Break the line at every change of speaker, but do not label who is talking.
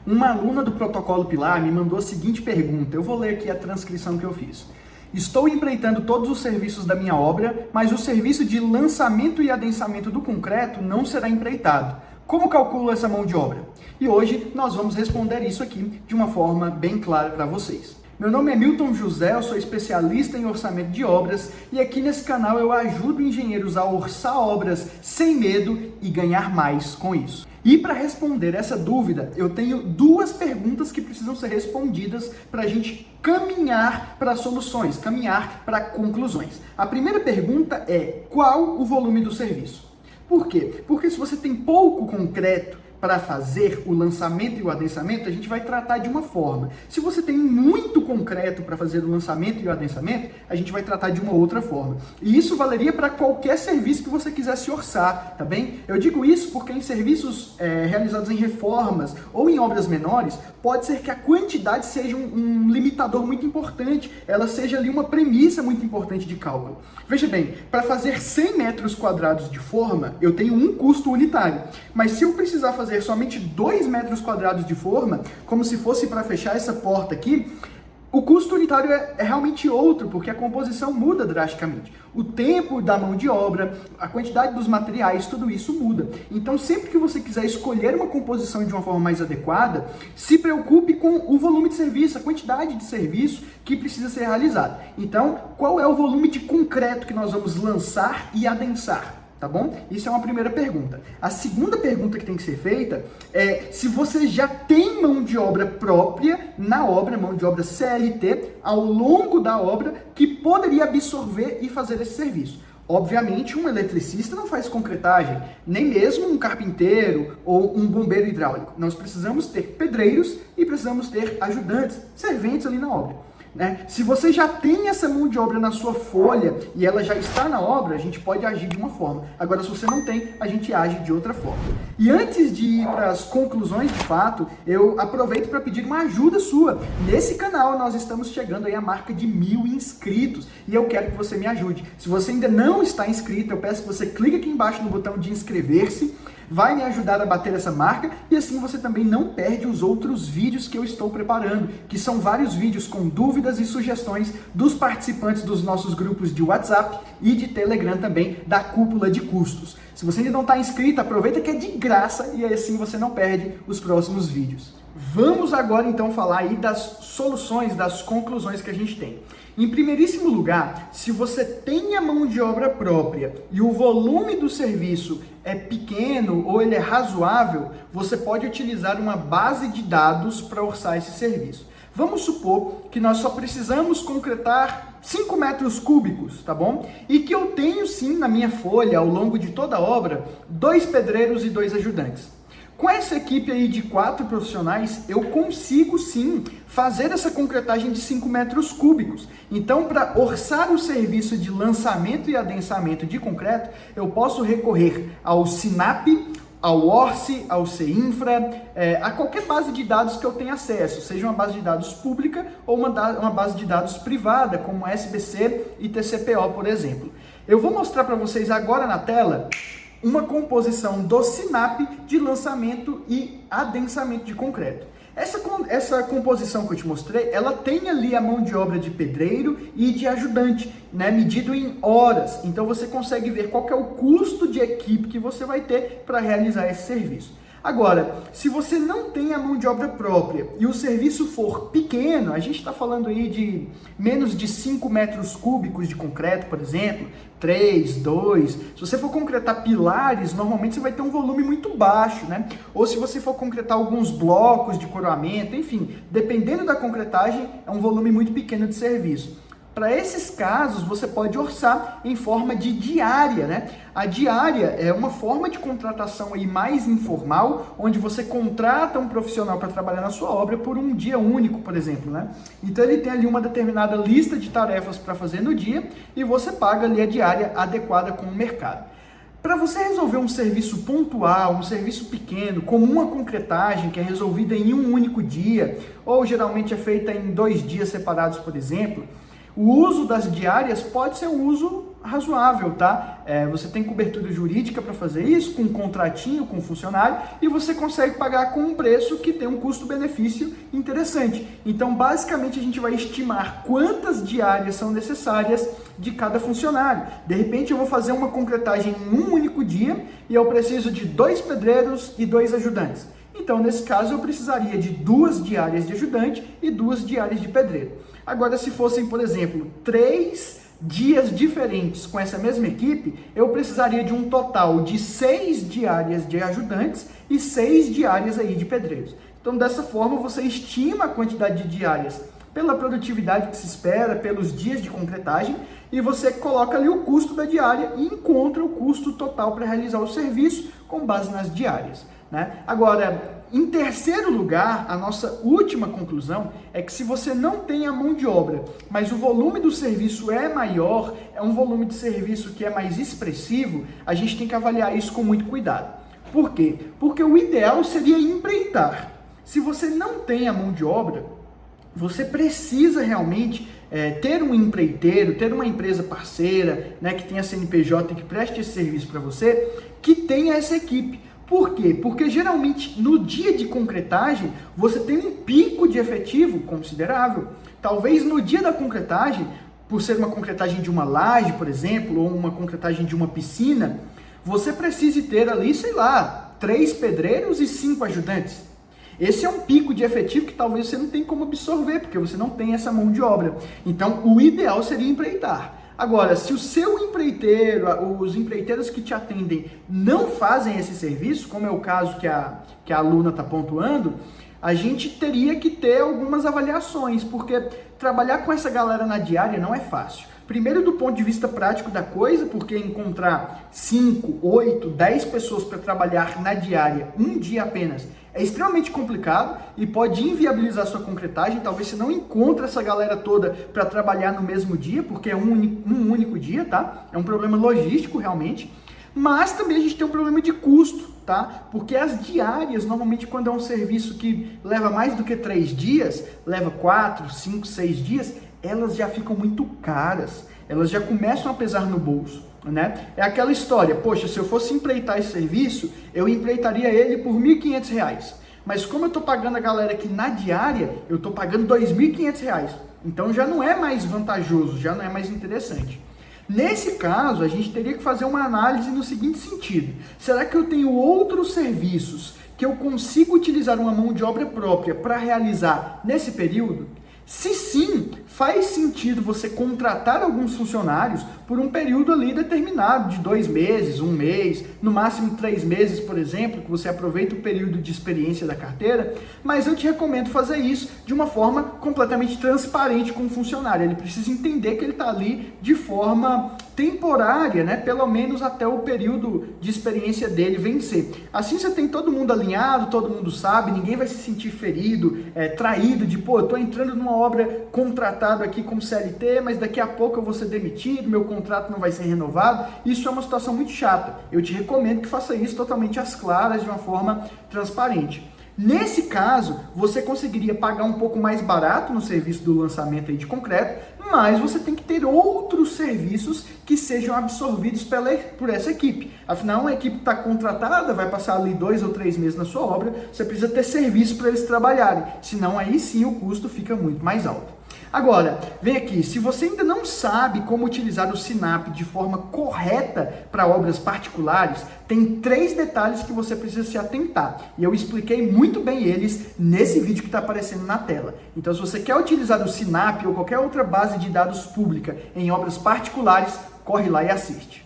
Uma aluna do Protocolo Pilar me mandou a seguinte pergunta, eu vou ler aqui a transcrição que eu fiz. Estou empreitando todos os serviços da minha obra, mas o serviço de lançamento e adensamento do concreto não será empreitado. Como calculo essa mão de obra? E hoje nós vamos responder isso aqui de uma forma bem clara para vocês. Meu nome é Milton José, eu sou especialista em orçamento de obras e aqui nesse canal eu ajudo engenheiros a orçar obras sem medo e ganhar mais com isso. E para responder essa dúvida, eu tenho duas perguntas que precisam ser respondidas para a gente caminhar para soluções, caminhar para conclusões. A primeira pergunta é: qual o volume do serviço? Por quê? Porque se você tem pouco concreto para fazer o lançamento e o adensamento, a gente vai tratar de uma forma. Se você tem muito concreto para fazer o lançamento e o adensamento, a gente vai tratar de uma outra forma. E isso valeria para qualquer serviço que você quisesse orçar, tá bem? Eu digo isso porque em serviços realizados em reformas ou em obras menores, pode ser que a quantidade seja um limitador muito importante, ela seja ali uma premissa muito importante de cálculo. Veja bem, para fazer 100 metros quadrados de forma, eu tenho um custo unitário, mas se eu precisar fazer somente 2 metros quadrados de forma, como se fosse para fechar essa porta aqui, o custo unitário é realmente outro, porque a composição muda drasticamente. O tempo da mão de obra, a quantidade dos materiais, tudo isso muda. Então, sempre que você quiser escolher uma composição de uma forma mais adequada, se preocupe com o volume de serviço, a quantidade de serviço que precisa ser realizado. Então, qual é o volume de concreto que nós vamos lançar e adensar? Tá bom? Isso é uma primeira pergunta. A segunda pergunta que tem que ser feita é se você já tem mão de obra própria na obra, mão de obra CLT, ao longo da obra, que poderia absorver e fazer esse serviço. Obviamente, um eletricista não faz concretagem, nem mesmo um carpinteiro ou um bombeiro hidráulico. Nós precisamos ter pedreiros e precisamos ter ajudantes, serventes ali na obra. Se você já tem essa mão de obra na sua folha e ela já está na obra, a gente pode agir de uma forma. Agora, se você não tem, a gente age de outra forma. E antes de ir para as conclusões de fato, eu aproveito para pedir uma ajuda sua. Nesse canal, nós estamos chegando aí à marca de 1000 inscritos e eu quero que você me ajude. Se você ainda não está inscrito, eu peço que você clique aqui embaixo no botão de inscrever-se. Vai me ajudar a bater essa marca e assim você também não perde os outros vídeos que eu estou preparando, que são vários vídeos com dúvidas e sugestões dos participantes dos nossos grupos de WhatsApp e de Telegram também, da Cúpula de Custos. Se você ainda não está inscrito, aproveita que é de graça e assim você não perde os próximos vídeos. Vamos agora então falar aí das soluções, das conclusões que a gente tem. Em primeiríssimo lugar, se você tem a mão de obra própria e o volume do serviço é pequeno ou ele é razoável, você pode utilizar uma base de dados para orçar esse serviço. Vamos supor que nós só precisamos concretar 5 metros cúbicos, tá bom? E que eu tenho sim na minha folha, ao longo de toda a obra, 2 pedreiros e 2 ajudantes. Com essa equipe aí de 4 profissionais, eu consigo sim fazer essa concretagem de 5 metros cúbicos. Então, para orçar o serviço de lançamento e adensamento de concreto, eu posso recorrer ao Sinap, ao Orce, ao CINFRA, a qualquer base de dados que eu tenha acesso, seja uma base de dados pública ou uma base de dados privada, como SBC e TCPO, por exemplo. Eu vou mostrar para vocês agora na tela uma composição do Sinap de lançamento e adensamento de concreto. Essa composição que eu te mostrei, ela tem ali a mão de obra de pedreiro e de ajudante, medido em horas. Então você consegue ver qual que é o custo de equipe que você vai ter para realizar esse serviço. Agora, se você não tem a mão de obra própria e o serviço for pequeno, a gente está falando aí de menos de 5 metros cúbicos de concreto, por exemplo, 3, 2. Se você for concretar pilares, normalmente você vai ter um volume muito baixo, Ou se você for concretar alguns blocos de coroamento, enfim, dependendo da concretagem, é um volume muito pequeno de serviço. Para esses casos, você pode orçar em forma de diária, A diária é uma forma de contratação aí mais informal, onde você contrata um profissional para trabalhar na sua obra por um dia único, por exemplo, Então ele tem ali uma determinada lista de tarefas para fazer no dia e você paga ali a diária adequada com o mercado. Para você resolver um serviço pontual, um serviço pequeno, como uma concretagem que é resolvida em um único dia, ou geralmente é feita em 2 dias separados, por exemplo, o uso das diárias pode ser um uso razoável, tá? Você tem cobertura jurídica para fazer isso, com um contratinho, com um funcionário, e você consegue pagar com um preço que tem um custo-benefício interessante. Então, basicamente, a gente vai estimar quantas diárias são necessárias de cada funcionário. De repente, eu vou fazer uma concretagem em um único dia e eu preciso de 2 pedreiros e 2 ajudantes. Então, nesse caso, eu precisaria de 2 diárias de ajudante e 2 diárias de pedreiro. Agora, se fossem, por exemplo, 3 dias diferentes com essa mesma equipe, eu precisaria de um total de 6 diárias de ajudantes e 6 diárias aí de pedreiros. Então, dessa forma, você estima a quantidade de diárias pela produtividade que se espera, pelos dias de concretagem, e você coloca ali o custo da diária e encontra o custo total para realizar o serviço com base nas diárias, né? Agora, em terceiro lugar, a nossa última conclusão é que se você não tem a mão de obra, mas o volume do serviço é maior, é um volume de serviço que é mais expressivo, a gente tem que avaliar isso com muito cuidado. Por quê? Porque o ideal seria empreitar. Se você não tem a mão de obra, você precisa realmente ter um empreiteiro, ter uma empresa parceira, né, que tenha CNPJ e que preste esse serviço para você, que tenha essa equipe. Por quê? Porque geralmente no dia de concretagem você tem um pico de efetivo considerável. Talvez no dia da concretagem, por ser uma concretagem de uma laje, por exemplo, ou uma concretagem de uma piscina, você precise ter ali, sei lá, 3 pedreiros e 5 ajudantes. Esse é um pico de efetivo que talvez você não tenha como absorver, porque você não tem essa mão de obra. Então, o ideal seria empreitar. Agora, se o seu empreiteiro, os empreiteiros que te atendem não fazem esse serviço, como é o caso que a aluna está pontuando, a gente teria que ter algumas avaliações, porque trabalhar com essa galera na diária não é fácil. Primeiro, do ponto de vista prático da coisa, porque encontrar 5, 8, 10 pessoas para trabalhar na diária, um dia apenas, é extremamente complicado e pode inviabilizar sua concretagem. Talvez você não encontre essa galera toda para trabalhar no mesmo dia, porque é um único dia, tá? É um problema logístico, realmente. Mas também a gente tem um problema de custo, tá? Porque as diárias, normalmente quando é um serviço que leva mais do que 3 dias, leva 4, 5, 6 dias, elas já ficam muito caras, elas já começam a pesar no bolso, né? É aquela história, poxa, se eu fosse empreitar esse serviço, eu empreitaria ele por R$ 1.500, mas como eu estou pagando a galera aqui na diária, eu estou pagando R$ 2.500, então já não é mais vantajoso, já não é mais interessante. Nesse caso, a gente teria que fazer uma análise no seguinte sentido: será que eu tenho outros serviços que eu consigo utilizar uma mão de obra própria para realizar nesse período? Se sim, faz sentido você contratar alguns funcionários por um período ali determinado, de 2 meses, 1 mês, no máximo 3 meses, por exemplo, que você aproveita o período de experiência da carteira, mas eu te recomendo fazer isso de uma forma completamente transparente com o funcionário. Ele precisa entender que ele está ali de forma temporária, né? Pelo menos até o período de experiência dele vencer. Assim você tem todo mundo alinhado, todo mundo sabe, ninguém vai se sentir ferido, traído de, pô, eu tô entrando numa obra contratado aqui como CLT, mas daqui a pouco eu vou ser demitido, meu contrato não vai ser renovado. Isso é uma situação muito chata. Eu te recomendo que faça isso totalmente às claras, de uma forma transparente. Nesse caso, você conseguiria pagar um pouco mais barato no serviço do lançamento aí de concreto, mas você tem que ter outros serviços que sejam absorvidos por essa equipe. Afinal, uma equipe que está contratada, vai passar ali 2 ou 3 meses na sua obra, você precisa ter serviço para eles trabalharem, senão aí sim o custo fica muito mais alto. Agora, vem aqui, se você ainda não sabe como utilizar o Sinap de forma correta para obras particulares, tem 3 detalhes que você precisa se atentar. E eu expliquei muito bem eles nesse vídeo que está aparecendo na tela. Então, se você quer utilizar o Sinap ou qualquer outra base de dados pública em obras particulares, corre lá e assiste.